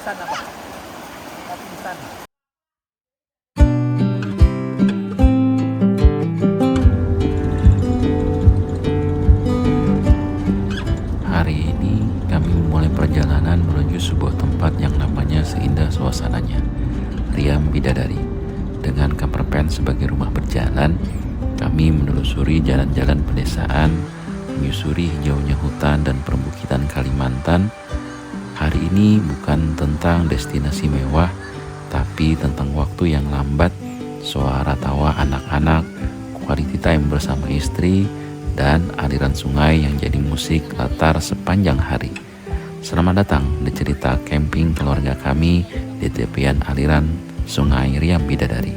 pingsan apa? Mau pingsan. Hari ini kami memulai perjalanan menuju sebuah tempat yang namanya seindah suasananya, Riam Bidadari. Dengan camper van sebagai rumah berjalan, kami menelusuri jalan-jalan pedesaan, menyusuri hijaunya hutan dan perbukitan Kalimantan. Hari ini bukan tentang destinasi mewah, tapi tentang waktu yang lambat, suara tawa anak-anak, quality time bersama istri, dan aliran sungai yang jadi musik latar sepanjang hari. Selamat datang di cerita camping keluarga kami di tepian aliran Sungai Riam Bidadari.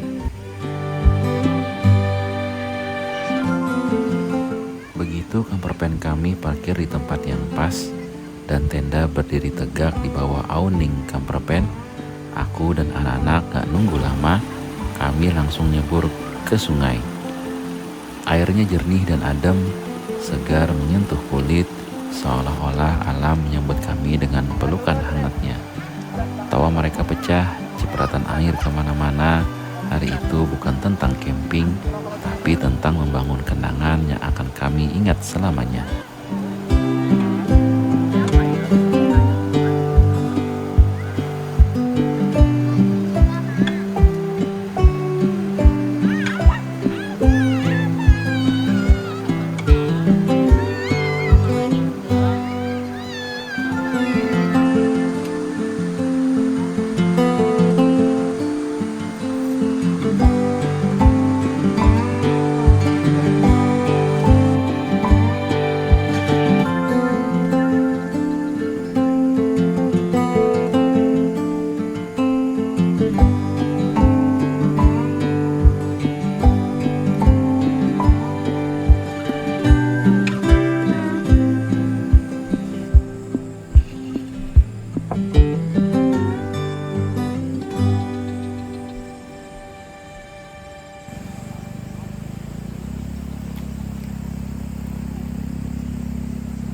Begitu camper van kami parkir di tempat yang pas dan tenda berdiri tegak di bawah awning camper van, aku dan anak-anak gak nunggu lama, kami langsung nyebur ke sungai. Airnya jernih dan adem, segar menyentuh kulit, seolah-olah alam menyambut kami dengan pelukan hangatnya. Tawa mereka pecah, cipratan air kemana-mana. Hari itu bukan tentang camping, tapi tentang membangun kenangan yang akan kami ingat selamanya.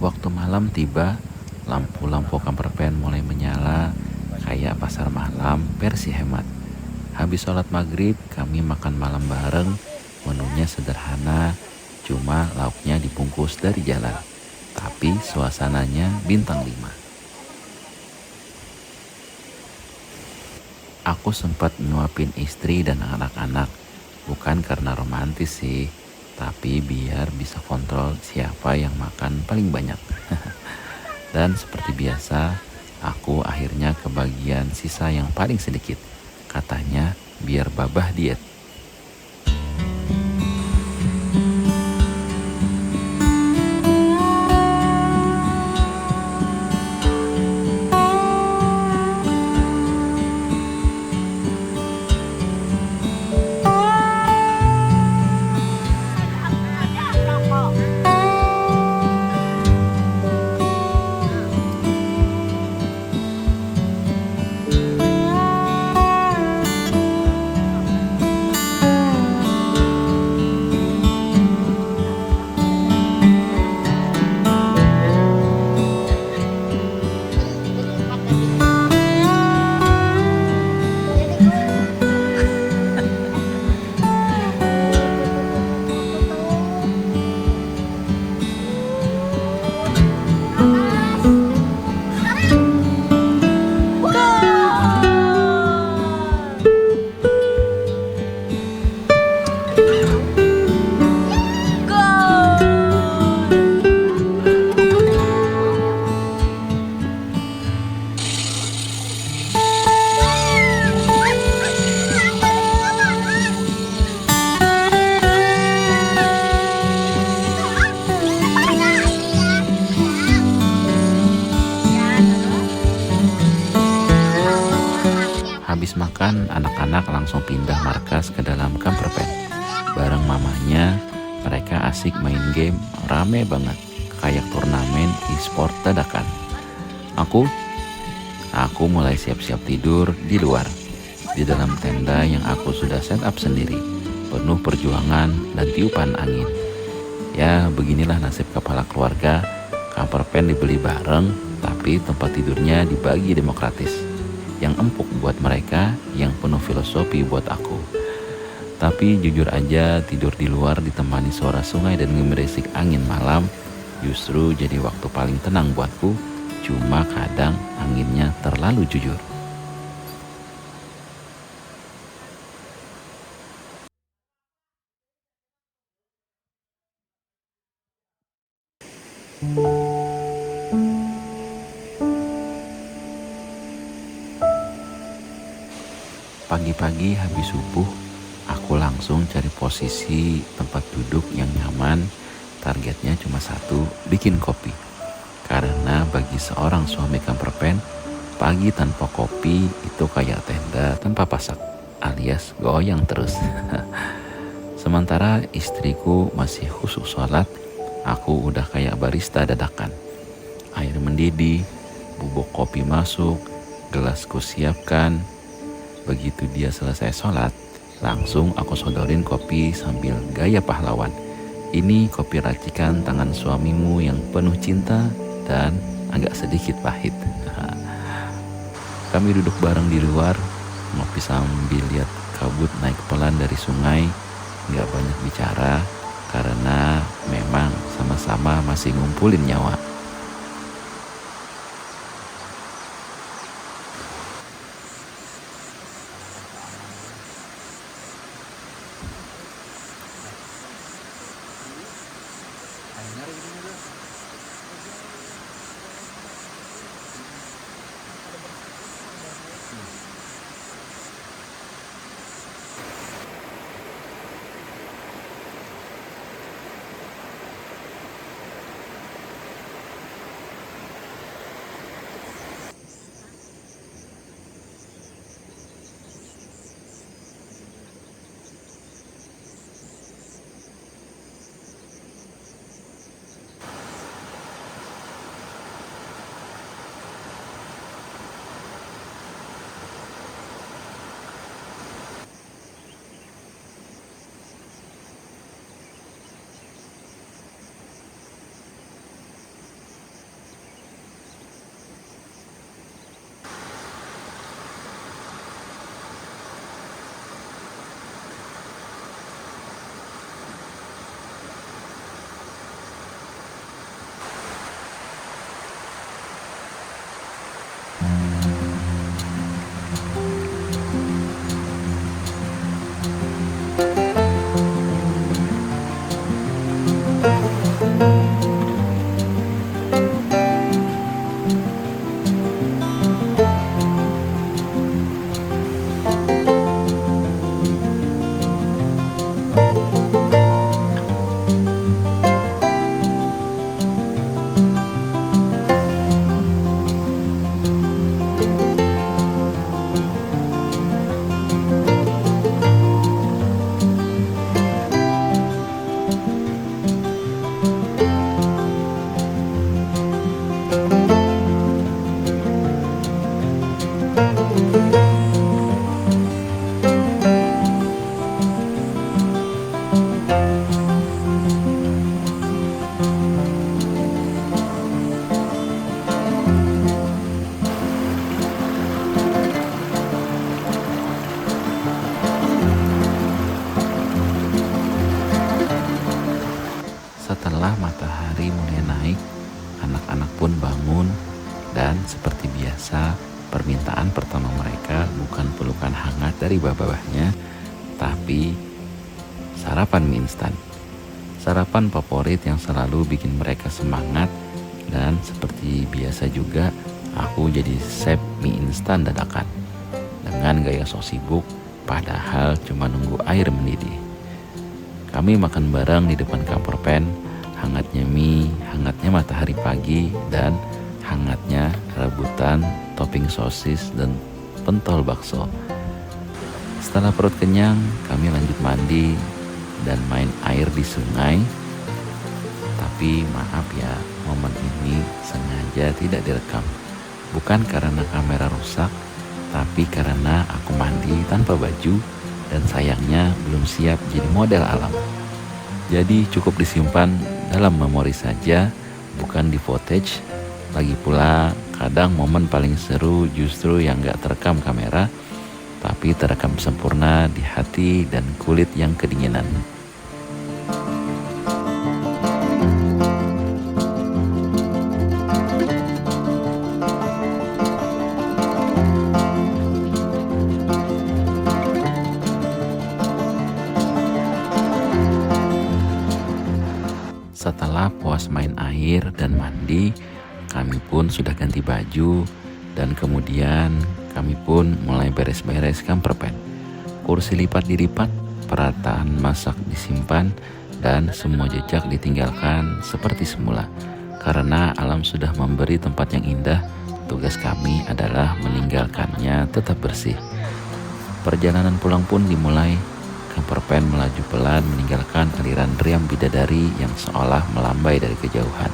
Waktu malam tiba, lampu-lampu camper van mulai menyala kayak pasar malam versi hemat. Habis sholat maghrib, kami makan malam bareng. Menunya sederhana, cuma lauknya dibungkus dari jalan. Tapi suasananya bintang 5. Aku sempat nyuapin istri dan anak-anak, bukan karena romantis sih, tapi biar bisa kontrol siapa yang makan paling banyak. Dan seperti biasa, aku akhirnya kebagian sisa yang paling sedikit. Katanya biar babah diet. Habis makan, anak-anak langsung pindah markas ke dalam camper van. Bareng mamanya, mereka asik main game, rame banget, kayak turnamen e-sport dadakan. Aku mulai siap-siap tidur di luar, di dalam tenda yang aku sudah set up sendiri, penuh perjuangan dan tiupan angin. Ya, beginilah nasib kepala keluarga. Camper van dibeli bareng, tapi tempat tidurnya dibagi demokratis. yang empuk buat mereka, yang penuh filosofi buat aku. Tapi jujur aja, tidur di luar ditemani suara sungai dan gemerisik angin malam justru jadi waktu paling tenang buatku. Cuma kadang anginnya terlalu jujur. Pagi-pagi habis subuh, aku langsung cari posisi tempat duduk yang nyaman. Targetnya cuma satu, bikin kopi. Karena bagi seorang suami kamperpen, pagi tanpa kopi itu kayak tenda tanpa pasak, alias goyang terus. Sementara istriku masih khusyuk sholat, aku udah kayak barista dadakan. Air mendidih, bubuk kopi masuk, gelasku siapkan. Begitu dia selesai sholat, langsung aku sodorin kopi sambil gaya pahlawan. Ini kopi racikan tangan suamimu yang penuh cinta dan agak sedikit pahit. Kami duduk bareng di luar, ngopi sambil lihat kabut naik pelan dari sungai. Gak banyak bicara, karena memang sama-sama masih ngumpulin nyawa. Setelah matahari mulai naik, anak-anak pun bangun dan seperti biasa, permintaan pertama mereka bukan pelukan hangat dari babahnya, tapi sarapan mie instan. Sarapan favorit yang selalu bikin mereka semangat, dan seperti biasa juga aku jadi chef mie instan dadakan. Dengan gaya sok sibuk, padahal cuma nunggu air mendidih. Kami makan bareng di depan kamperpen, hangatnya mie, hangatnya matahari pagi, dan hangatnya rebutan topping sosis dan pentol bakso. Setelah perut kenyang, kami lanjut mandi dan main air di sungai. Tapi maaf ya, momen ini sengaja tidak direkam. Bukan karena kamera rusak, tapi karena aku mandi tanpa baju dan sayangnya belum siap jadi model alam. Jadi cukup disimpan dalam memori saja, bukan di footage. Lagi pula, kadang momen paling seru justru yang gak terekam kamera, tapi terekam sempurna di hati dan kulit yang kedinginan. Setelah puas main air dan mandi, kami pun sudah ganti baju dan kemudian kami pun mulai beres-beres kamper pen. Kursi lipat dilipat, peralatan masak disimpan, dan semua jejak ditinggalkan seperti semula. Karena alam sudah memberi tempat yang indah, tugas kami adalah meninggalkannya tetap bersih. Perjalanan pulang pun dimulai. Camper van melaju pelan meninggalkan aliran riam bidadari yang seolah melambai dari kejauhan.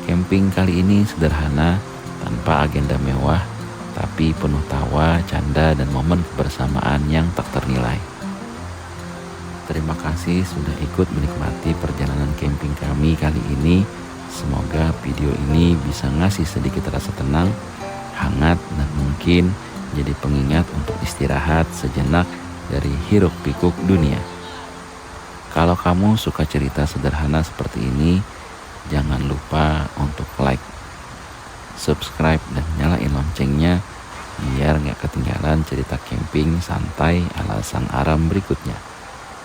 Camping kali ini sederhana, tanpa agenda mewah, tapi penuh tawa, canda, dan momen kebersamaan yang tak ternilai. Terima kasih sudah ikut menikmati perjalanan camping kami kali ini. Semoga video ini bisa ngasih sedikit rasa tenang, hangat, dan mungkin jadi pengingat untuk istirahat sejenak dari hiruk pikuk dunia. Kalau kamu suka cerita sederhana seperti ini, jangan lupa untuk like, subscribe, dan nyalain loncengnya biar gak ketinggalan cerita camping santai ala sang Aram berikutnya.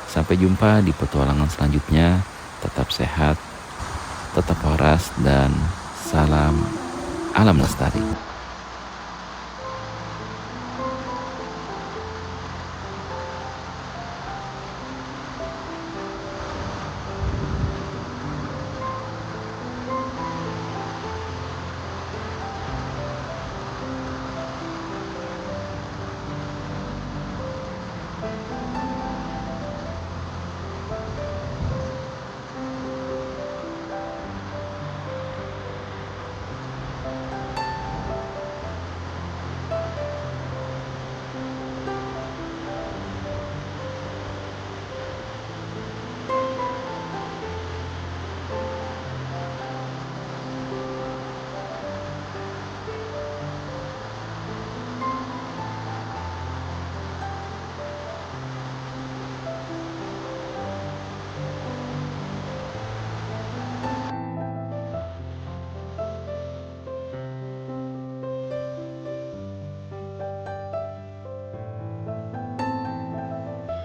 Sampai jumpa di petualangan selanjutnya. Tetap sehat, tetap waras, dan salam alam lestari.